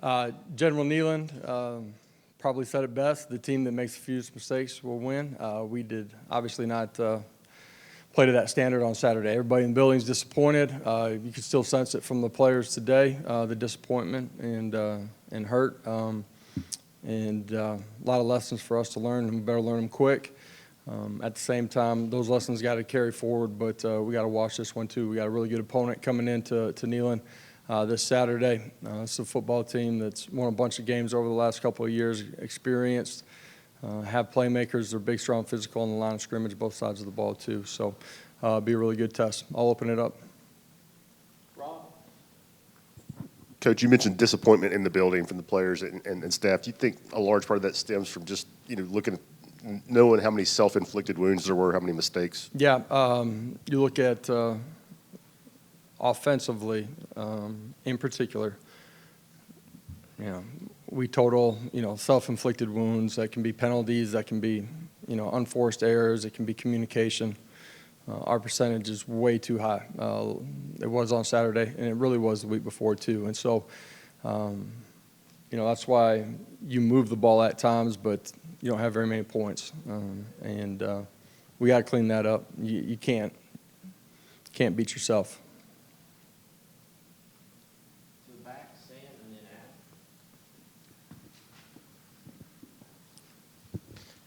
General Nealon probably said it best. The team that makes the fewest mistakes will win. We did obviously not play to that standard on Saturday. Everybody in the building is disappointed. You can still sense it from the players today, the disappointment and hurt. And a lot of lessons for us to learn, and we better learn them quick. At the same time, those lessons got to carry forward, but we got to watch this one too. We got a really good opponent coming into Neyland this Saturday. It's a football team that's won a bunch of games over the last couple of years, experienced, have playmakers. They're big, strong, physical on the line of scrimmage, both sides of the ball too. So be a really good test. I'll open it up. Coach, you mentioned disappointment in the building from the players and staff. Do you think a large part of that stems from just knowing how many self-inflicted wounds there were, how many mistakes? Yeah, you look at offensively in particular. We total self-inflicted wounds. That can be penalties. That can be unforced errors. It can be communication. Our percentage is way too high. It was on Saturday, and it really was the week before too. And so, that's why you move the ball at times, but you don't have very many points. And we got to clean that up. You can't beat yourself. To the back, Sam, and then Adam.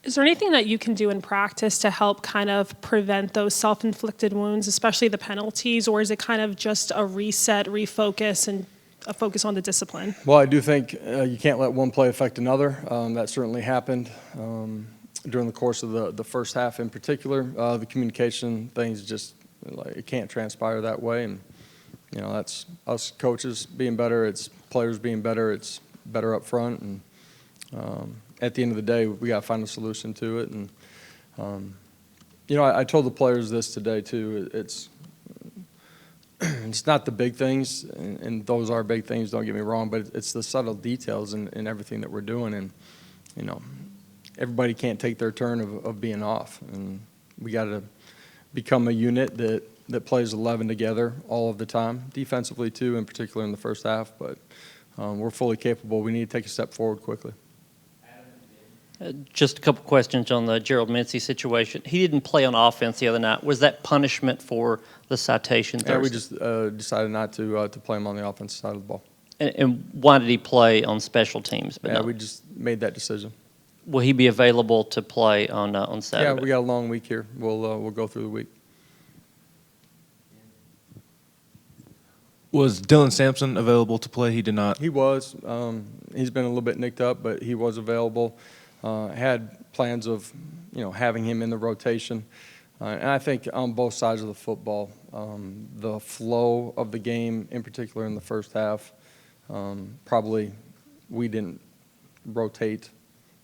Is there anything that you can do in practice to help kind of prevent those self-inflicted wounds, especially the penalties, or is it kind of just a reset, refocus, and a focus on the discipline? Well, I do think you can't let one play affect another. That certainly happened during the course of the first half in particular. The communication things just, it can't transpire that way. And, that's us coaches being better. It's players being better. It's better up front. And at the end of the day, we got to find a solution to it. And, I told the players this today too. It's not the big things, and those are big things, don't get me wrong, but it's the subtle details in everything that we're doing. And, everybody can't take their turn of being off. And we got to become a unit that plays 11 together all of the time, defensively too, in particular in the first half. But we're fully capable. We need to take a step forward quickly. Just a couple questions on the Gerald Mincy situation. He didn't play on offense the other night. Was that punishment for the citation Thursday? Yeah, we just decided not to play him on the offensive side of the ball. And why did he play on special teams? We just made that decision. Will he be available to play on Saturday? Yeah, we got a long week here. We'll go through the week. Was Dylan Sampson available to play? He did not. He was. He's been a little bit nicked up, but he was available. Had plans of, having him in the rotation. And I think on both sides of the football, the flow of the game, in particular in the first half, probably we didn't rotate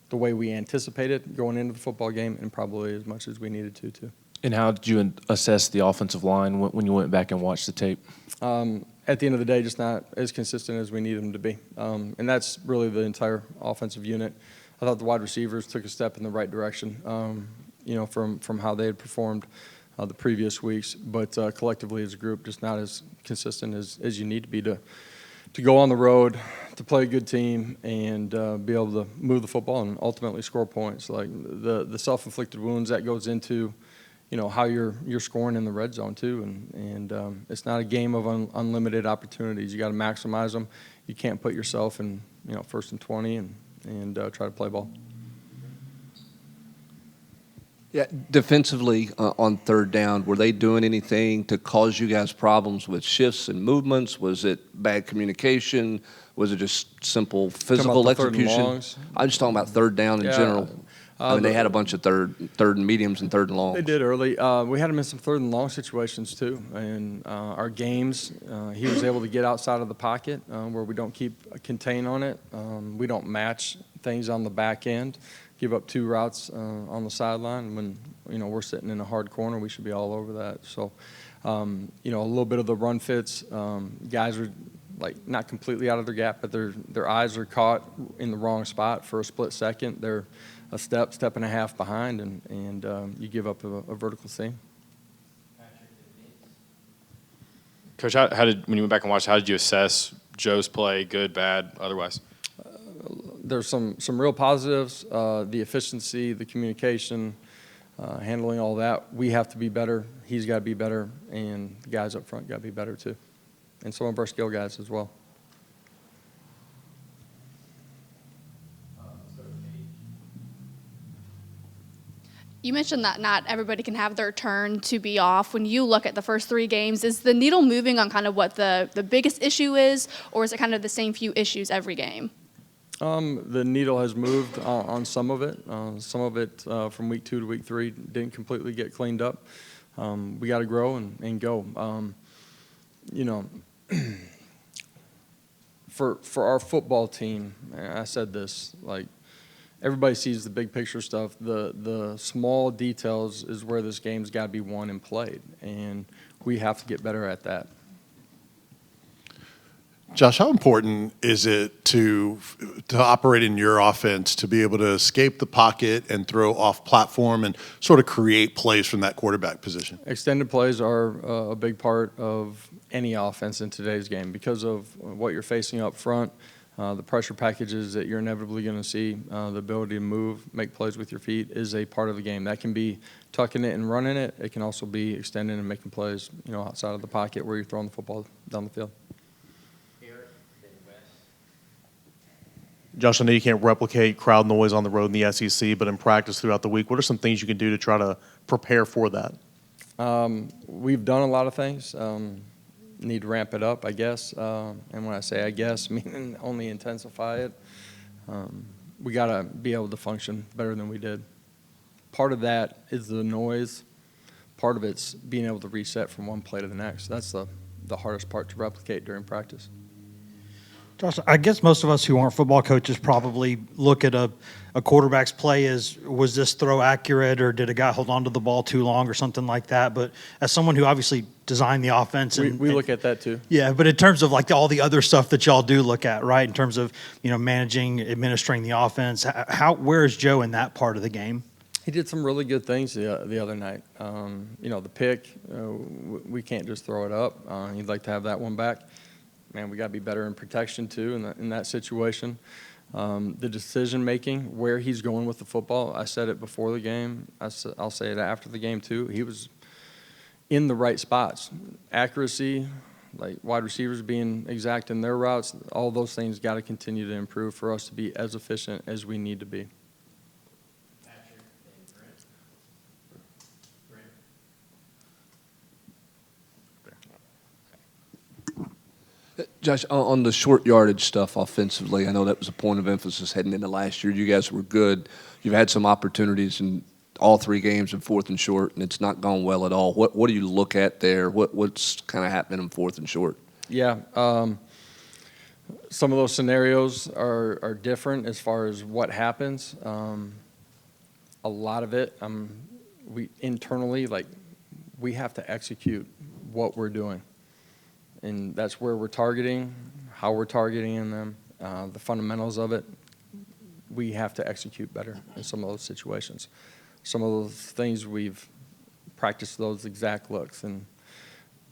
the way we anticipated going into the football game, and probably as much as we needed to, too. And how did you assess the offensive line when you went back and watched the tape? At the end of the day, just not as consistent as we need them to be. And that's really the entire offensive unit. I thought the wide receivers took a step in the right direction, from how they had performed the previous weeks. But collectively as a group, just not as consistent as you need to be to go on the road, to play a good team, and be able to move the football and ultimately score points. Like the self-inflicted wounds, that goes into how you're scoring in the red zone too. And it's not a game of unlimited opportunities. You got to maximize them. You can't put yourself in first and 20 and try to play ball. Yeah, defensively on third down, were they doing anything to cause you guys problems with shifts and movements? Was it bad communication? Was it just simple physical execution? I'm just talking about third down in general. They had a bunch of third and mediums and third and longs. They did early. We had him in some third and long situations too. And our games, he was able to get outside of the pocket where we don't keep a contain on it. We don't match things on the back end. Give up two routes on the sideline. When we're sitting in a hard corner, we should be all over that. So, a little bit of the run fits. Guys are not completely out of their gap, but their eyes are caught in the wrong spot for a split second. They're a step and a half behind, and you give up a vertical seam. Coach, when you went back and watched, how did you assess Joe's play, good, bad, otherwise? There's some real positives, the efficiency, the communication, handling all that. We have to be better. He's got to be better, and the guys up front got to be better too, and some of our skill guys as well. You mentioned that not everybody can have their turn to be off. When you look at the first 3 games, is the needle moving on kind of what the biggest issue is, or is it kind of the same few issues every game? The needle has moved on some of it. Some of it from week 2 to week 3 didn't completely get cleaned up. We got to grow and go. You know, for our football team, and I said this, like, everybody sees the big picture stuff. The small details is where this game's got to be won and played, and we have to get better at that. Josh, how important is it to operate in your offense to be able to escape the pocket and throw off platform and sort of create plays from that quarterback position? Extended plays are a big part of any offense in today's game because of what you're facing up front, the pressure packages that you're inevitably going to see, the ability to move, make plays with your feet is a part of the game. That can be tucking it and running it. It can also be extending and making plays, you know, outside of the pocket where you're throwing the football down the field. Josh, I know you can't replicate crowd noise on the road in the SEC, but in practice throughout the week, what are some things you can do to try to prepare for that? We've done a lot of things. Need to ramp it up, I guess. And when I say I guess, meaning only intensify it. We got to be able to function better than we did. Part of that is the noise. Part of it's being able to reset from one play to the next. That's the hardest part to replicate during practice. Josh, I guess most of us who aren't football coaches probably look at a quarterback's play as, was this throw accurate, or did a guy hold on to the ball too long or something like that? But as someone who obviously designed the offense. We look at that too. Yeah, but in terms of like all the other stuff that y'all do look at, right, in terms of, you know, managing, administering the offense, where is Joe in that part of the game? He did some really good things the other night. You know, the pick, we can't just throw it up. He'd like to have that one back. Man, we got to be better in protection too in that situation. The decision making, where he's going with the football. I said it before the game. I'll say it after the game too. He was in the right spots. Accuracy, like wide receivers being exact in their routes. All those things got to continue to improve for us to be as efficient as we need to be. Josh, on the short yardage stuff offensively, I know that was a point of emphasis heading into last year. You guys were good. You've had some opportunities in all 3 games in 4th and short, and it's not gone well at all. What do you look at there? What's kind of happening in 4th and short? Yeah, some of those scenarios are different as far as what happens. A lot of it, we internally, like, we have to execute what we're doing. And that's where we're targeting, how we're targeting them, the fundamentals of it. We have to execute better in some of those situations. Some of those things we've practiced those exact looks. And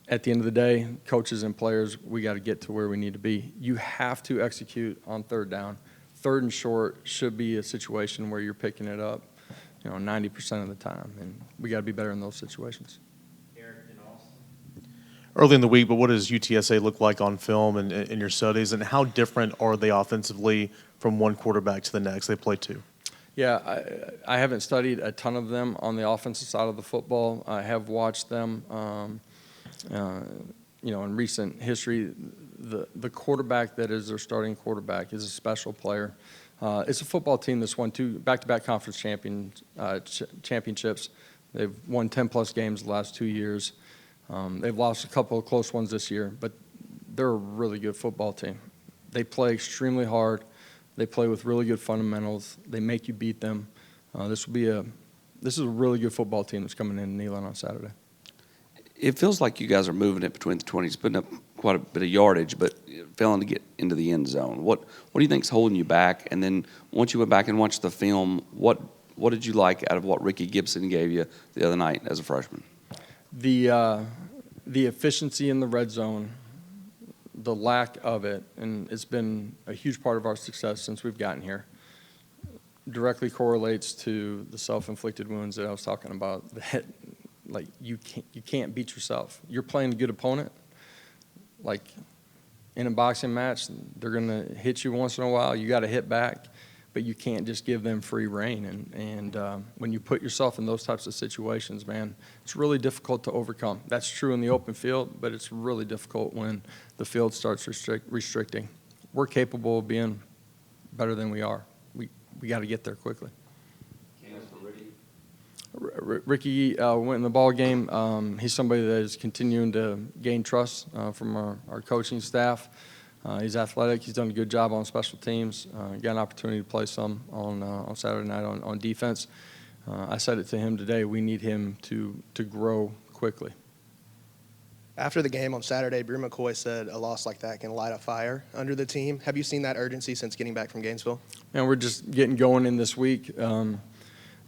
at the end of the day, coaches and players, we got to get to where we need to be. You have to execute on 3rd down. 3rd and short should be a situation where you're picking it up, 90% of the time. And we got to be better in those situations. Early in the week, but what does UTSA look like on film and in your studies, and how different are they offensively from one quarterback to the next? They play 2. Yeah, I haven't studied a ton of them on the offensive side of the football. I have watched them, in recent history. The quarterback that is their starting quarterback is a special player. It's a football team that's won 2 back-to-back conference championships. They've won 10-plus games the last 2 years. They've lost a couple of close ones this year, but they're a really good football team. They play extremely hard. They play with really good fundamentals. They make you beat them. This is a really good football team that's coming in Neyland on Saturday. It feels like you guys are moving it between the 20s, putting up quite a bit of yardage, but failing to get into the end zone. What do you think is holding you back? And then once you went back and watched the film, what did you like out of what Ricky Gibson gave you the other night as a freshman? The efficiency in the red zone, the lack of it, and it's been a huge part of our success since we've gotten here, directly correlates to the self-inflicted wounds that I was talking about. That, like, you can't beat yourself. You're playing a good opponent. Like in a boxing match, they're going to hit you once in a while. You got to hit back, but you can't just give them free rein. And when you put yourself in those types of situations, man, it's really difficult to overcome. That's true in the open field, but it's really difficult when the field starts restricting. We're capable of being better than we are. We got to get there quickly. Ricky went in the ball game. He's somebody that is continuing to gain trust from our coaching staff. He's athletic. He's done a good job on special teams. Got an opportunity to play some on Saturday night on defense. I said it to him today. We need him to grow quickly. After the game on Saturday, Brew McCoy said a loss like that can light a fire under the team. Have you seen that urgency since getting back from Gainesville? And we're just getting going in this week.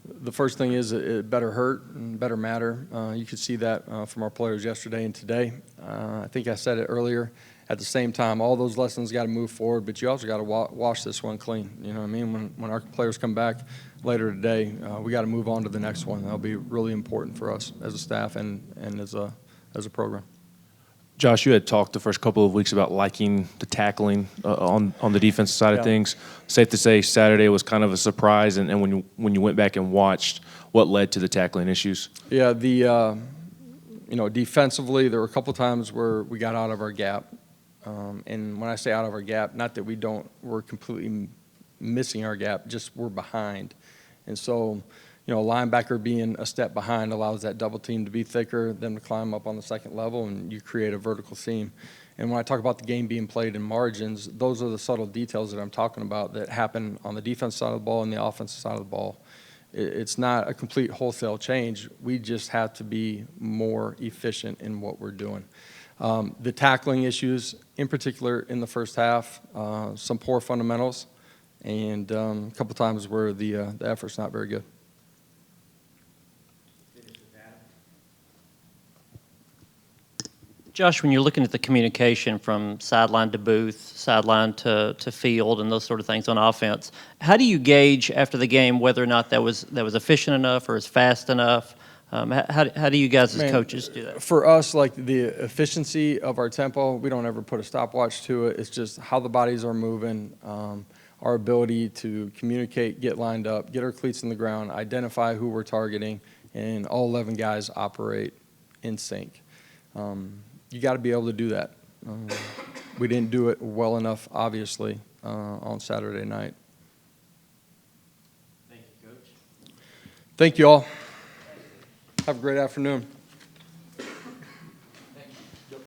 The first thing is it better hurt and better matter. You could see that from our players yesterday and today. I think I said it earlier. At the same time, all those lessons got to move forward, but you also got to wash this one clean. You know what I mean? When our players come back later today, we got to move on to the next one. That'll be really important for us as a staff and as a program. Josh, you had talked the first couple of weeks about liking the tackling on the defensive side of things. Safe to say Saturday was kind of a surprise, and when you went back and watched, what led to the tackling issues? Yeah, defensively, there were a couple times where we got out of our gap. And when I say out of our gap, not that we're completely missing our gap, just we're behind. And so, a linebacker being a step behind allows that double team to be thicker, them to climb up on the second level, and you create a vertical seam. And when I talk about the game being played in margins, those are the subtle details that I'm talking about that happen on the defense side of the ball and the offensive side of the ball. It's not a complete wholesale change. We just have to be more efficient in what we're doing. The tackling issues, in particular in the first half, some poor fundamentals, and a couple times where the effort's not very good. Josh, when you're looking at the communication from sideline to booth, sideline to field, and those sort of things on offense, how do you gauge after the game whether or not that was efficient enough or is fast enough? How do you guys as coaches do that? For us, like the efficiency of our tempo, we don't ever put a stopwatch to it. It's just how the bodies are moving, our ability to communicate, get lined up, get our cleats in the ground, identify who we're targeting, and all 11 guys operate in sync. You got to be able to do that. We didn't do it well enough, obviously, on Saturday night. Thank you, Coach. Thank you all. Have a great afternoon.